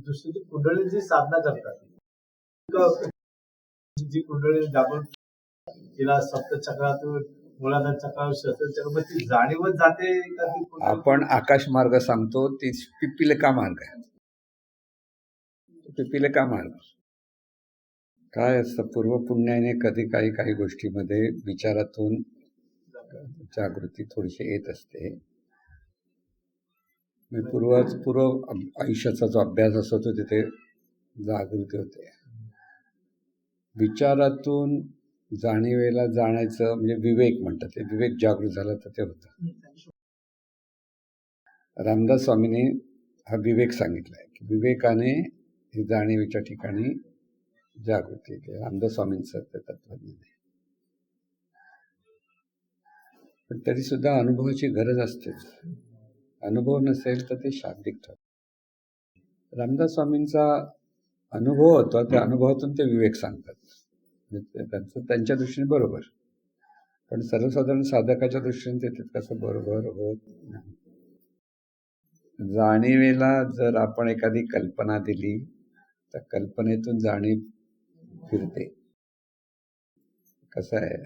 दुसरी ती कुंडली जी साधना करतात जी कुंडली दाबून तिला सप्तचक्रातून मुलांना चक्रावर शस्त्रचक्र ती जाणीवच जाते का ती आपण आकाश मार्ग सांगतो ती पिपिलिका मार्ग आहे. पिपिलिका मार्ग काय असतं, पूर्वपुण्याने कधी काही गोष्टीमध्ये विचारातून जागृती थोडीशी येत असते. पूर्व आयुष्याचा जो अभ्यास असतो तो तिथे जागृती होते. विचारातून जाणीवेला जाण्याचं म्हणजे विवेक म्हणतात, ते विवेक जागृत झाला तर ते होतं. रामदास स्वामींनी हा विवेक सांगितला आहे की विवेकाने जाणीवेच्या ठिकाणी जागृती येते. रामदास स्वामींचं ते तत्वज्ञान आहे. पण तरी सुद्धा अनुभवाची गरज असतेच. अनुभव नसेल तर ते शाब्दिक ठरतं. रामदास स्वामींचा अनुभव होता, त्या अनुभवातून ते विवेक सांगतात. त्यांचं त्यांच्या दृष्टीने बरोबर, पण सर्वसाधारण साधकाच्या दृष्टीने ते तितकंसं बरोबर होत नाही. जाणीवेला जर आपण एखादी कल्पना दिली तर कल्पनेतून जाणीव फिरते. कसं आहे,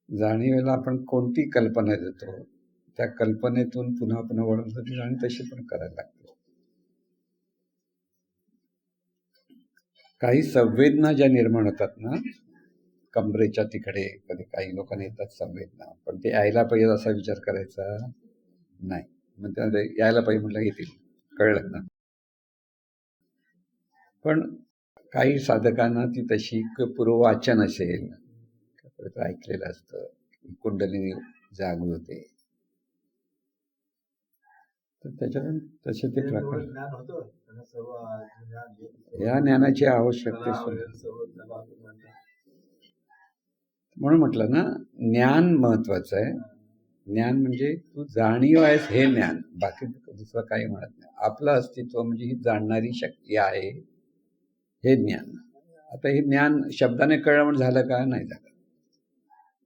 जाणीवेला आपण कोणती कल्पना देतो त्या कल्पनेतून पुन्हा वळवण्यासाठी जाणीव तशी पण करायला लागते. काही संवेदना ज्या निर्माण होतात ना, कमरेच्या तिकडे कधी काही लोकांना येतात संवेदना, पण ते यायला पाहिजे असा विचार करायचा नाही. मग त्या यायला पाहिजे म्हटलं येतील, कळलं ना. पण काही साधकांना ती तशी पूर्ववाचन असेल, ऐकलेलं असतं, कुंडलिनी जागृत होते, तर त्याच्यातून तसे ते प्रकार. या ज्ञानाची आवश्यकता म्हणून म्हटलं ना, ज्ञान महत्वाचं आहे. ज्ञान म्हणजे तू जाणीव आहेस हे ज्ञान, बाकी दुसरं काही म्हणत नाही. आपलं अस्तित्व म्हणजे ही जाणणारी शक्ती आहे हे ज्ञान. आता हे ज्ञान शब्दाने कळलं म्हणून झालं का? नाही झालं.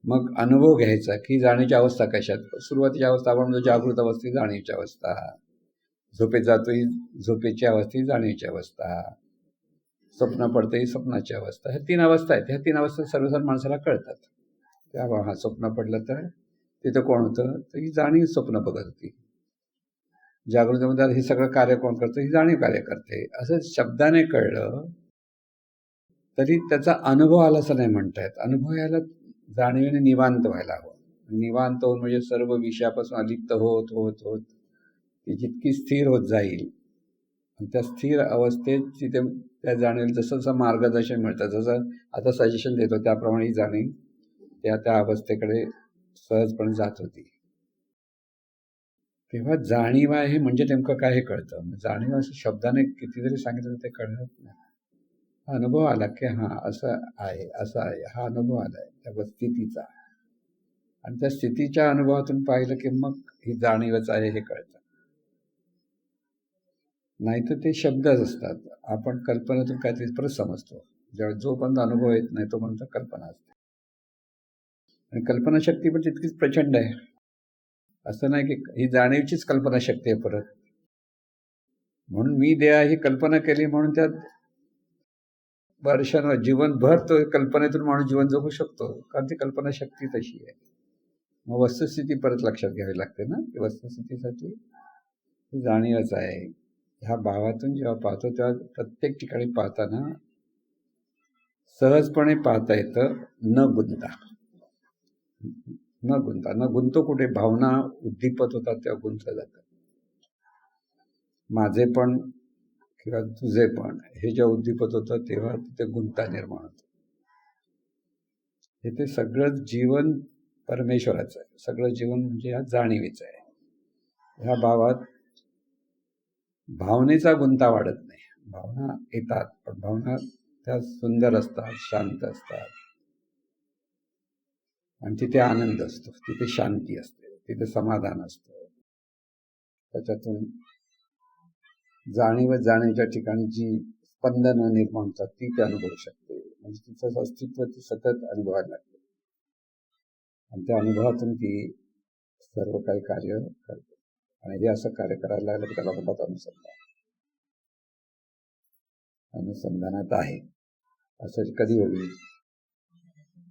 मग अनुभव घ्यायचा की जाणीवची अवस्था कशात. सुरुवातीची अवस्था आपण म्हणजे जागृत अवस्था, जाणीवची अवस्था. झोपेत जातो ही झोपेची अवस्था, जाणीवची अवस्था. स्वप्न पडतं ही स्वप्नाची अवस्था. ह्या 3 अवस्था आहेत. ह्या 3 अवस्था सर्वसाधारण माणसाला कळतात. त्या हा स्वप्न पडलं तर तिथं कोण होतं, तर ही जाणीव स्वप्न बघत होती. जागृतीमध्ये हे सगळं कार्य कोण करतं, ही जाणीव कार्य करते. असं शब्दाने कळलं तरी त्याचा अनुभव आला असं नाही म्हणता येत. अनुभव यायला जाणीवेने निवांत व्हायला हवं. निवांत होऊन म्हणजे सर्व विषयापासून अलिप्त होत होत होत ती जितकी स्थिर होत जाईल, त्या स्थिर अवस्थेत तिथे त्या जाणीवेला जसं जसं मार्गदर्शन मिळतं, जसं आता सजेशन देतो त्याप्रमाणे ही जाणीव त्या अवस्थेकडे सहजपणे जात होती. तेव्हा जाणीव आहे म्हणजे नेमकं काय हे कळतं. जाणीव असं शब्दाने किती जरी सांगितलं ते कळत नाही. अनुभव आला की हा असं आहे, असं आहे, हा अनुभव आलाय त्या स्थितीचा, आणि त्या स्थितीच्या अनुभवातून पाहिलं की मग ही जाणीवच आहे हे कळतं. नाहीतर ते शब्दच असतात. आपण कल्पनेतून काहीतरी परत समजतो. ज्यावेळेस जोपर्यंत अनुभव येत नाही तोपर्यंत कल्पना असते, आणि कल्पनाशक्ती पण तितकीच प्रचंड आहे. असं नाही की ही जाणीवचीच कल्पनाशक्ती आहे परत. म्हणून मी देहा ही कल्पना केली म्हणून त्यात वर्षांवर जीवनभर तो कल्पनेतून माणूस जीवन जगू शकतो, कारण ती कल्पनाशक्ती तशी आहे. मग वस्तुस्थिती परत लक्षात घ्यावी लागते ना, की वस्तुस्थितीसाठी ही जाणीवच आहे. ह्या भावातून जेव्हा पाहतो तेव्हा प्रत्येक ठिकाणी पाहताना सहजपणे पाहता येतं, न गुंतो कुठे. भावना उद्दीपत होतात तेव्हा गुंतलं जातं. माझे पण किंवा तुझे पण हे जेव्हा उद्दीपत होतं तेव्हा तिथे गुंता निर्माण होतो. हे ते सगळं जीवन परमेश्वराचं आहे. सगळं जीवन म्हणजे ह्या जाणीवेचं आहे. ह्या भावात भावनेचा गुंता वाढत नाही. भावना येतात, पण भावना त्या सुंदर असतात, शांत असतात, आणि तिथे आनंद असतो, तिथे शांती असते, तिथे समाधान असतं. त्याच्यातून जाणीवेच्या ठिकाणी जी स्पंदनं निर्माण होतात ती ते अनुभवू शकते. म्हणजे तिचं अस्तित्व ती सतत अनुभवायला लागते, आणि त्या अनुभवातून ती सर्व काही कार्य करते. आणि हे असं कार्य करायला लागलं की त्याला म्हणतात अनुसंधान. अनुसंधानात आहे असं कधी होईल.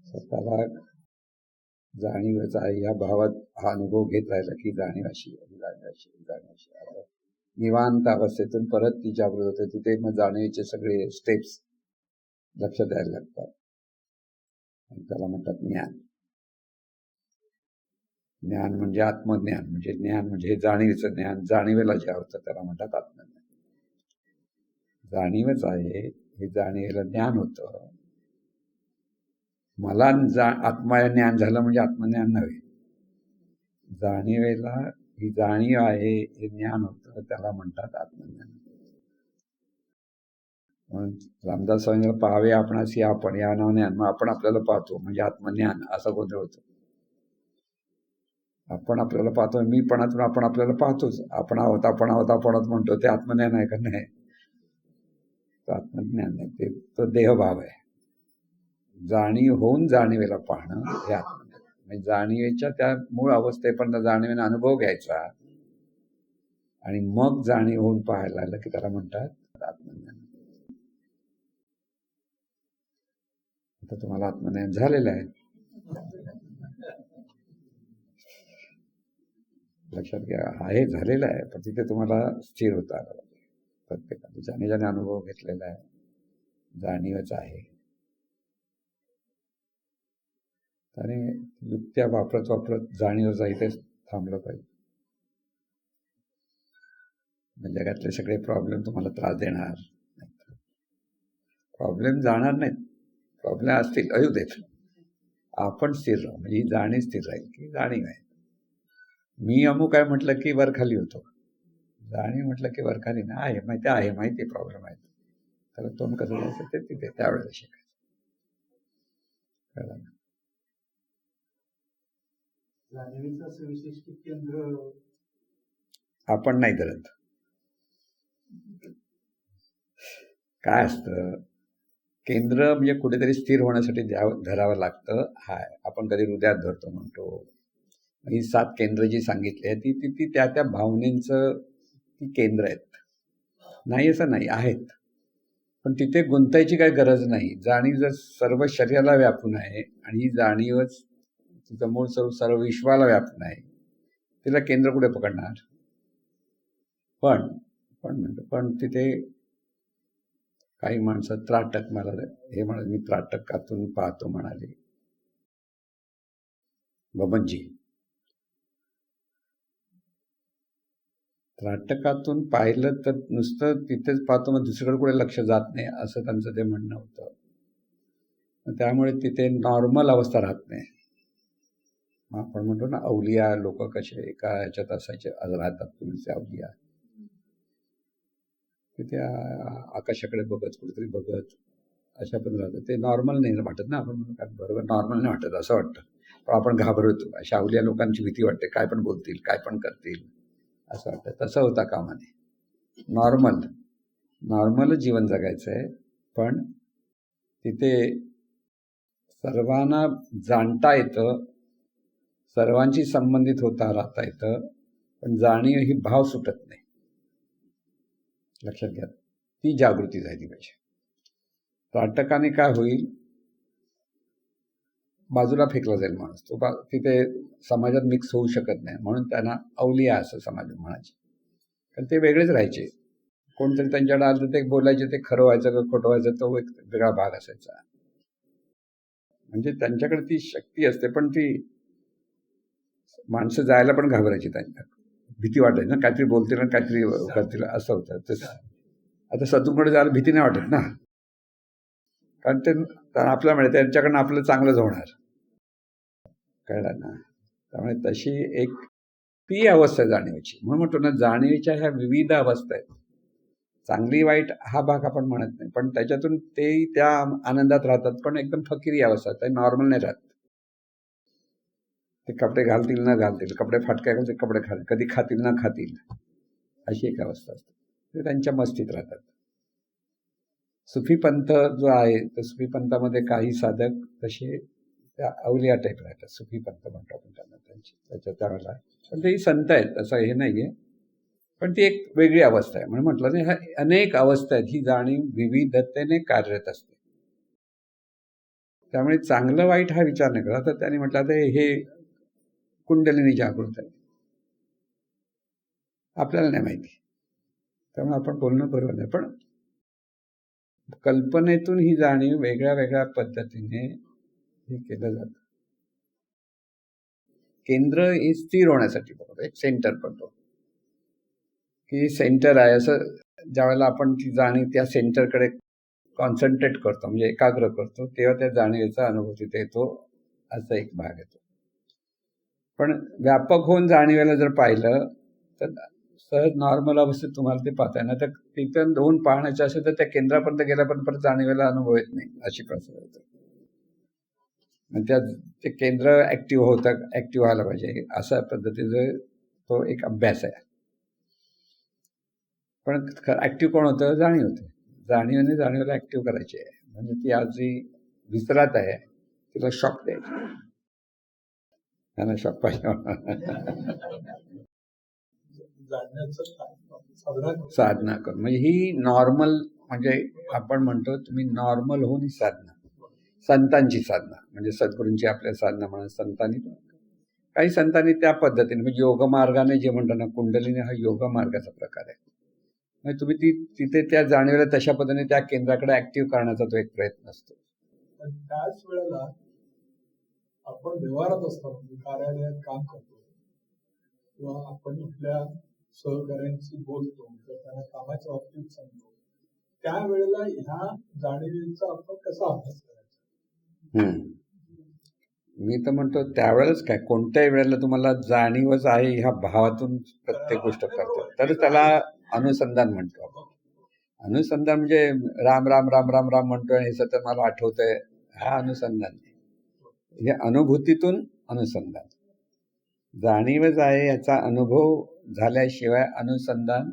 स्वतःला जाणीवच आहे या भावात हा अनुभव घेत राहिला की जाणीव अशी आता निवांत अवस्थेतून परत ती जागृत होते. तिथे मग जाणीवेचे सगळे स्टेप्स लक्षात द्यायला लागतात आणि त्याला म्हणतात ज्ञान. ज्ञान म्हणजे आत्मज्ञान, म्हणजे ज्ञान म्हणजे हे जाणीवेचं ज्ञान. जाणीवेला जे होतं त्याला म्हणतात आत्मज्ञान. जाणीवच आहे हे जाणीवेला ज्ञान होतं. मला आत्मा ज्ञान झालं म्हणजे आत्मज्ञान नव्हे. जाणीवेला ही जाणीव आहे हे ज्ञान होतं त्याला म्हणतात आत्मज्ञान. म्हणून रामदास स्वामींना पाहावे आपणास आपण या नावाने मग आपण आपल्याला पाहतो म्हणजे आत्मज्ञान असा गोंधळ होतो. आपण आपल्याला पाहतो, मीपणातून आपण आपल्याला पाहतोच. आपण आहोत म्हणतो ते आत्मज्ञान आहे का? नाही, तो आत्मज्ञान नाही, ते तो देहभाव आहे. जाणीव होऊन जाणीवेला पाहणं हे आत्मज्ञान. म्हणजे जाणीवेच्या त्या मूळ अवस्थेपर्यंत जाणीवेने अनुभव घ्यायचा आणि मग जाणीव होऊन पाहायला लागलं की त्याला म्हणतात आत्मज्ञान. आता तुम्हाला आत्मज्ञान झालेलं आहे, लक्षात घ्या. आहे, झालेलं आहे, पण तिथे तुम्हाला स्थिर होता आलं पाहिजे. प्रत्येकाने ज्याने अनुभव घेतलेला आहे, जाणीवच आहे. आणि युक्त्या वापरत जाणीवच इथे थांबलं पाहिजे. जगातले सगळे प्रॉब्लेम तुम्हाला त्रास देणार नाहीत. प्रॉब्लेम जाणार नाहीत. प्रॉब्लेम असतील अयू देत, आपण स्थिर राहू. म्हणजे ही जाणीव स्थिर राहील की जाणीव आहे. मी अमुक आहे म्हटलं की वर खाली होतो. जाणीव म्हटलं की वर खाली ना आहे, माहिती प्रॉब्लेम आहे. त्याला तोंड कसं द्यायचं ते तिथे त्यावेळेला शिकायचं. कळलं ना? आपण नाही करत. काय असतं, केंद्र म्हणजे कुठेतरी स्थिर होण्यासाठी धरावं लागतं. हाय, आपण कधी हृदयात धरतो म्हणतो. ही 7 केंद्र जी सांगितली आहे ती ती ती त्या त्या भावनेचं ती केंद्र आहेत. नाही असं नाही, आहेत, पण तिथे गुंतायची काही गरज नाही. जाणीव जर सर्व शरीराला व्यापून आहे आणि ही जाणीवच तिचं मूळ स्वरूप सर्व विश्वाला व्यापून आहे, तिला केंद्र कुठे पकडणार? पण तिथे काही माणसं त्राटक, मला हे म्हणत मी त्राटकातून पाहतो म्हणाले बबनजी. त्राटकातून पाहिलं तर नुसतं तिथेच पाहतो, मग दुसरीकडे कुठे लक्ष जात नाही असं त्यांचं ते म्हणणं होतं. त्यामुळे तिथे नॉर्मल अवस्था राहत नाही. आपण म्हणतो ना अवलिया लोक कसे एका ह्याच्यात असायचे राहतात, तुमचे अवलिया तिथे आकाशाकडे बघत कुठेतरी बघत अशा पण राहतात. ते नॉर्मल नाही वाटत ना. आपण म्हणतो बरोबर नॉर्मल नाही वाटत असं वाटतं, पण आपण घाबरतो. अशा अवलिया लोकांची भीती वाटते, काय पण बोलतील, काय पण करतील असं वाटतं. तसं होता कामा नये. नॉर्मल जीवन जगायचं आहे, पण तिथे सर्वांना जाणता येतं, सर्वांशी संबंधित राहता येतं, पण जाणीव ही भाव सुटत नाही. लक्षात घ्या, ती जागृती झाली पाहिजे. त्राटकाने काय होईल, बाजूला फेकला जाईल माणूस. तो तिथे समाजात मिक्स होऊ शकत नाही, म्हणून त्यांना अवलिया असं समाज म्हणायचे. कारण ते वेगळेच राहायचे. कोणतरी त्यांच्याकडे आलं ते बोलायचे, ते खरं व्हायचं का खोटं व्हायचं तो एक वेगळा भाग असायचा. म्हणजे त्यांच्याकडे ती शक्ती असते, पण ती माणसं जायला पण घाबरायची. त्यांच्या भीती वाटायची ना, काहीतरी बोलतील ना काहीतरी करतील असं होतं. तसं आता सद्गुरूकडे जायला भीती नाही वाटत ना, कारण ते आपल्याला मिळते त्यांच्याकडनं आपलं चांगलंच होणार. कळलं ना? त्यामुळे तशी एक ती अवस्था जाणीवेची. म्हणून म्हणतो ना, जाणीवेच्या ह्या विविध अवस्था आहेत. चांगली वाईट हा भाग आपण म्हणत नाही, पण त्याच्यातून ते त्या आनंदात राहतात, पण एकदम फकिरी अवस्था, ते नॉर्मल नाही राहत. ते कपडे घालतील न घालतील, कपडे फाटक्या घालतील, कपडे कधी खातील न खातील, अशी एक अवस्था असते. ते त्यांच्या मस्तीत राहतात. सुफी पंथ जो आहे, त्या सुफी पंथामध्ये काही साधक तसे त्या अवलिया टाईप राहतात. सुफी पंथ म्हणतो आपण त्यांना, त्याच्यात त्यावेळेला. पण तेही संत आहेत, असं हे नाही आहे. पण ती एक वेगळी अवस्था आहे. म्हणून म्हटलं ना, ह्या अनेक अवस्था आहेत. ही जाणीव विविधतेने कार्यरत असते. त्यामुळे चांगलं वाईट हा विचार नाही करा. तर त्यांनी म्हटलं आता हे कुंडलिनी जागृत आहे. आपल्याला नाही माहिती. त्यामुळे आपण बोलणं बरोबर नाही. पण कल्पनेतून ही जाणीव वेगळ्या वेगळ्या पद्धतीने हे केलं जातं. केंद्र हे स्थिर होण्यासाठी बघतो, एक सेंटर पडतो की सेंटर आहे. असं ज्यावेळेला आपण ती जाणीव त्या सेंटरकडे कॉन्सन्ट्रेट करतो, म्हणजे एकाग्र करतो, तेव्हा त्या जाणीवेचा अनुभव तिथे येतो. असा एक भाग येतो. पण व्यापक होऊन जाणीवेला जर पाहिलं तर सहज नॉर्मल अवस्थेत तुम्हाला ते पाहता येणार. तर तिथं होऊन पाहण्याचं असेल तर त्या केंद्रापर्यंत गेल्यापर्यंत परत जाणीवेला अनुभव येत नाही, अशी परिस्थिती होते. ते केंद्र ऍक्टिव्ह व्हायला पाहिजे, अशा पद्धतीचा तो एक अभ्यास आहे. पण ऍक्टिव्ह कोण होतं? जाणीव होते. जाणीवेने जाणीवेला ऍक्टिव्ह करायची आहे. म्हणजे ती आज जी विसरात आहे तिला शॉक द्यायची. त्यांना शॉक पाहिजे. साधना कर म्हणजे ही नॉर्मल, म्हणजे आपण म्हणतो तुम्ही नॉर्मल होऊन ही साधना, संतांची साधना, म्हणजे सद्गुरूंची आपल्या साधना म्हणून संतांनी, काही संतांनी त्या पद्धतीने म्हणजे योग मार्गाने जे म्हणतो ना, कुंडलिनी हा योग मार्गाचा प्रकार आहे. म्हणजे तुम्ही तिथे त्या जाणीवेला तशा पद्धतीने त्या केंद्राकडे ऍक्टिव्ह करण्याचा तो एक प्रयत्न असतो. त्याच वेळेला आपण व्यवहारात असतो, म्हणजे कार्यालयात काम करतो किंवा आपण आपल्या सहकार्यांशी बोलतो, त्यांना कामाच्या बाबतीत सांगतो, त्यावेळेला ह्या जाणीवेचा आपण कसा अभ्यास करायचा? मी तर म्हणतो त्यावेळेस काय, कोणत्याही वेळेला तुम्हाला जाणीवच आहे ह्या भावातून प्रत्येक गोष्ट करतो, तर त्याला अनुसंधान म्हणतो आपण. अनुसंधान म्हणजे राम राम राम राम राम म्हणतोय हे सतत मला आठवतंय, हा अनुसंधान. हे अनुभूतीतून अनुसंधान. जाणीवच आहे याचा अनुभव झाल्याशिवाय अनुसंधान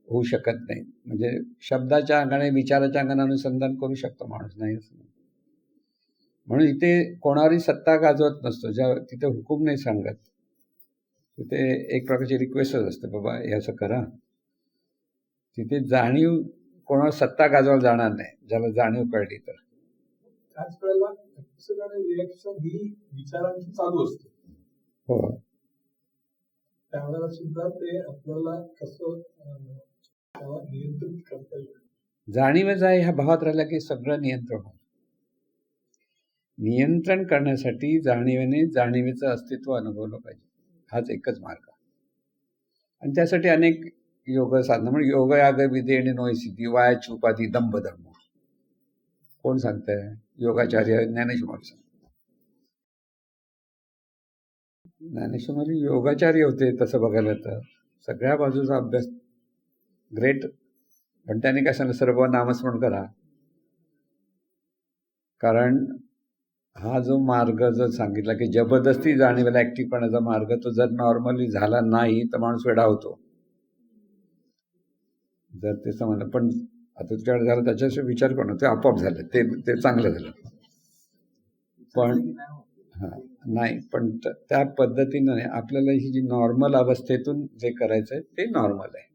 होऊ शकत नाही. म्हणजे शब्दाच्या अंगाने, विचाराच्या अंगाने अनुसंधान करू शकतो माणूस, नाही असं नाही. म्हणून इथे कोणावरही सत्ता गाजवत नसतो. तिथे हुकूम नाही सांगत, तिथे एक प्रकारची रिक्वेस्टच असते, बाबा हे असं करा. तिथे जाणीव कोणावर सत्ता गाजवायला जाणार नाही, ज्याला जाणीव कळली तर. त्याच वेळेला रिएक्शन ही विचारांची चालू असते. हो, त्यावेळेला सुद्धा ते आपल्याला कसं नियंत्रित करता येईल. जाणीवच आहे ह्या भावात राहिला की सगळं नियंत्रण होतं. नियंत्रण करण्यासाठी जाणीवेने जाणीवेचं अस्तित्व अनुभवलं पाहिजे, हाच एकच मार्ग. आणि त्यासाठी अनेक योग साधना, म्हणजे योग याग विधेने नोय सिद्धी वायाची उपाधी दंभ धर्म. कोण सांगतंय? योगाचार्य ज्ञानेश्वर सांगतात. ज्ञानेश्वर योगाचार्य होते तसं बघायला तर. सगळ्या बाजूचा अभ्यास ग्रेट. पण त्याने काय सांगितलं? सर्व नामस्मरण करा. कारण हा जो मार्ग जर सांगितला की जबरदस्ती जाणीवेला ऍक्टिव्ह करण्याचा मार्ग, तो जर नॉर्मली झाला नाही तर माणूस वेडा होतो. जर ते समजलं, पण आता तुझ्याकडे झालं त्याच्याशिवाय विचार करणं, ते आपोआप झालं, ते चांगलं झालं. पण नाही, पण त्या पद्धतीनं आपल्याला ही जी नॉर्मल अवस्थेतून जे करायचं आहे ते नॉर्मल आहे.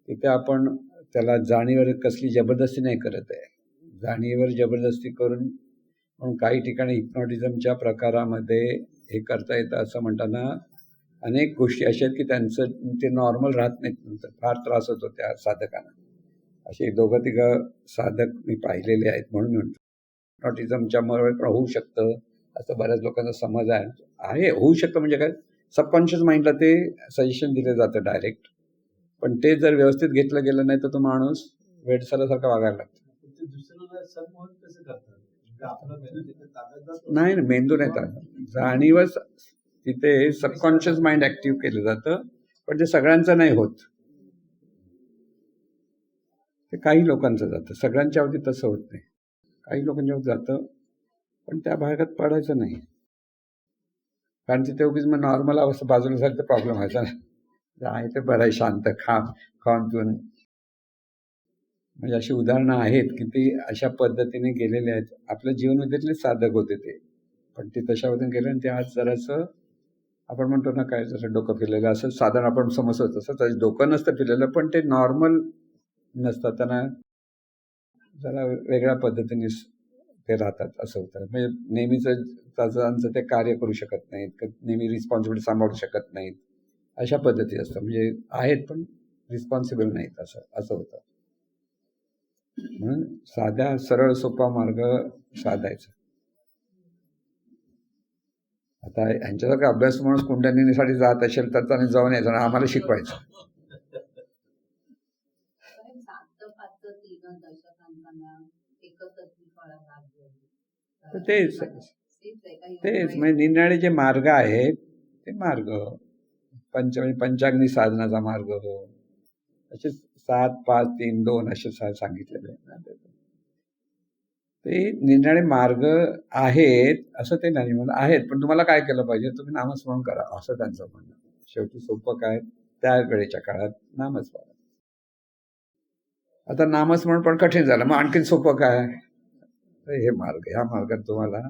तिथे आपण त्याला जाणीवर कसली जबरदस्ती नाही करत आहे. जाणीवर जबरदस्ती करून, पण काही ठिकाणी हिप्नॉटिझमच्या प्रकारामध्ये हे करता येतं असं म्हणताना अनेक गोष्टी अशा आहेत की त्यांचं ते नॉर्मल राहत नाहीत, नंतर फार त्रास होतो त्या साधकांना. असे 2-3 साधक मी पाहिलेले आहेत. म्हणून म्हणतो हिप्नॉटिझमच्यामुळे पण होऊ शकतं असं बऱ्याच लोकांचा समज आहे. होऊ शकतं म्हणजे काय, सबकॉन्शियस माइंडला ते सजेशन दिलं जातं डायरेक्ट, पण ते जर व्यवस्थित घेतलं गेलं नाही तर तो माणूस वेडसरासारखा वागायला लागतो. नाही, मेंदू नाही तर जाणीवच तिथे सबकॉन्शियस माइंड ऍक्टिव्ह केलं जातं, पण ते सगळ्यांचं नाही होत. ते काही लोकांचं जातं, सगळ्यांच्या बाबतीत तसं होत नाही. काही लोकांच्या बाबतीत जातं, पण त्या भागात पडायचं नाही. कारण तिथे उगीच मग नॉर्मल अवस्था बाजूला झाली तर प्रॉब्लेम व्हायचा नाही. आहे ते बरं आहे, शांत खाऊन पिऊन. म्हणजे अशी उदाहरणं आहेत की ते अशा पद्धतीने गेलेले आहेत. आपल्या जीवनमध्येतले साधक होते ते, पण ते तशा पद्धतीने गेले आणि ते आज जरासं आपण म्हणतो ना काय जसं डोकं फिरलेलं असं साधारण आपण समजतो तसं त्याचं डोकं नसतं फिरलेलं, पण ते नॉर्मल नसतात, त्यांना जरा वेगळ्या पद्धतीने ते राहतात असं होतं. म्हणजे नेहमीच त्याचं ते कार्य करू शकत नाहीत, नेहमी रिस्पॉन्सिबिलिटी सांभाळू शकत नाहीत, अशा पद्धती असतात. म्हणजे आहेत पण रिस्पॉन्सिबल नाहीत, असं असं होतं. म्हणून साध्या सरळ सोपा मार्ग साधायचा. आता ह्यांच्यासारखा अभ्यास म्हणून कुंडलिनीसाठी जात असेल तर त्याने जाऊन यायचं आणि आम्हाला शिकवायचं. तेच तेच म्हणजे निरनिराळे जे मार्ग आहेत ते मार्ग पंचाग्नी साधनाचा मार्ग असे 7, 5, 3, 2 असे सांगितलेले आहेत. ते निरनिराळे मार्ग आहेत असं ते नाही म्हणून आहेत, पण तुम्हाला काय केलं पाहिजे, तुम्ही नामस्मरण करा असं त्यांचं म्हणणं. शेवटी सोपं काय त्या वेळेच्या काळात नामस्मरण. आता नामस्मरण पण कठीण झालं, मग आणखीन सोपं काय, हे मार्ग, ह्या मार्गात तुम्हाला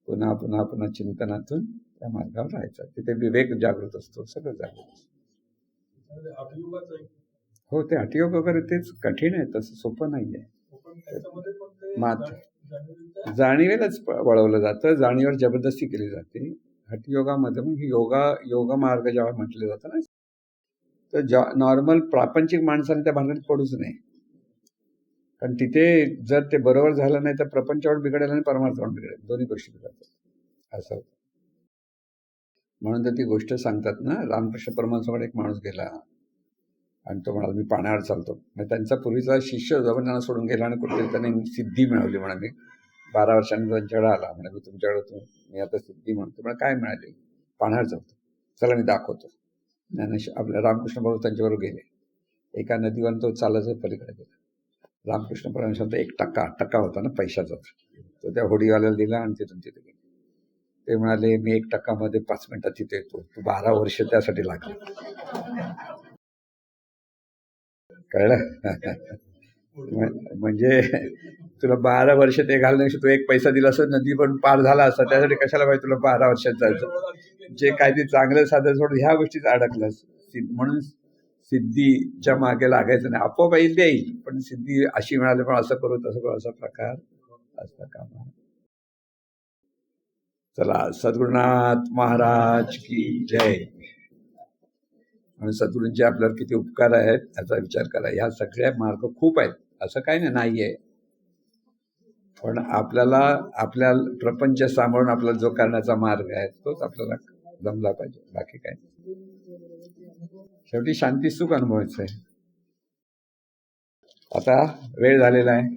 पुन्हा पुन्हा पुन्हा चिंतनातून त्या मार्गावर राहायचं. तिथे विवेक जागृत असतो, सगळं जागृत असतं. हो, ते हठयोग वगैरे तेच कठीण आहे, तसं सोपं नाही आहे. मात्र जाणीवेलाच वळवलं जातं, जाणीवर जबरदस्ती केली जाते. हठयोगामध्ये मग योग मार्ग जेव्हा म्हटलं जातं ना, तर नॉर्मल प्रापंचिक माणसाने त्या भानगडीत पडूच नये. कारण तिथे जर ते बरोबर झालं नाही तर प्रपंचावर बिघडेल आणि परमार्थावर बिघडेल, दोन्ही गोष्टी बिघडतात असं होतं. म्हणून तर ती गोष्ट सांगतात ना, रामकृष्ण परमहंसाकडे एक माणूस गेला आणि तो म्हणाला मी पाण्यावर चालतो. मग त्यांचा पूर्वीचा शिष्य होता पण त्यांना सोडून गेला आणि कुठेतरी त्याने सिद्धी मिळवली. म्हणा मी 12 वर्षांनी त्यांच्याकडे आला, म्हणजे मी तुमच्याकडे मी आता सिद्धी म्हणतो. मला काय मिळाली, पाण्यावर चालतो, चला मी दाखवतो. आपल्या रामकृष्ण भाऊ त्यांच्याबरोबर गेले. एका नदीवर तो चालायचं पलीकडे गेला. रामकृष्ण परमहंसाचा 1 टक्का होता ना पैशाचा, तो त्या होडीवाल्याला दिला आणि तिथून तिथे गेले. ते म्हणाले मी 1 टक्कामध्ये 5 मिनिटात तिथे येतो, तू 12 वर्ष त्यासाठी लागले. कळलं? म्हणजे तुला 12 वर्ष ते घालण्यापेक्षा तू 1 पैसा दिला असं नदी पण पार झाला असता, त्यासाठी कशाला पाहिजे तुला 12 वर्षात जायचं. जे काय ते चांगलं साधं सोडून ह्या गोष्टीत अडकलंस. म्हणून सिद्धीच्या मागे लागायचं नाही, आपोआप येईल, पण सिद्धी अशी मिळाली पण असं करू तसं करू असा प्रकार असता कामा. चला, सद्गुरुनाथ महाराज की जय. आणि सद्गुरूंचे आपल्यावर किती उपकार आहेत याचा विचार करा. ह्या सगळ्या मार्ग खूप आहेत, असं काही नाही आहे, पण आपल्याला आपल्या प्रपंच सांभाळून आपला जो करण्याचा मार्ग आहे तोच आपल्याला जमला पाहिजे, बाकी काय. शेवटी शांती सुख अनुभवायचं आहे. आता वेळ झालेला आहे.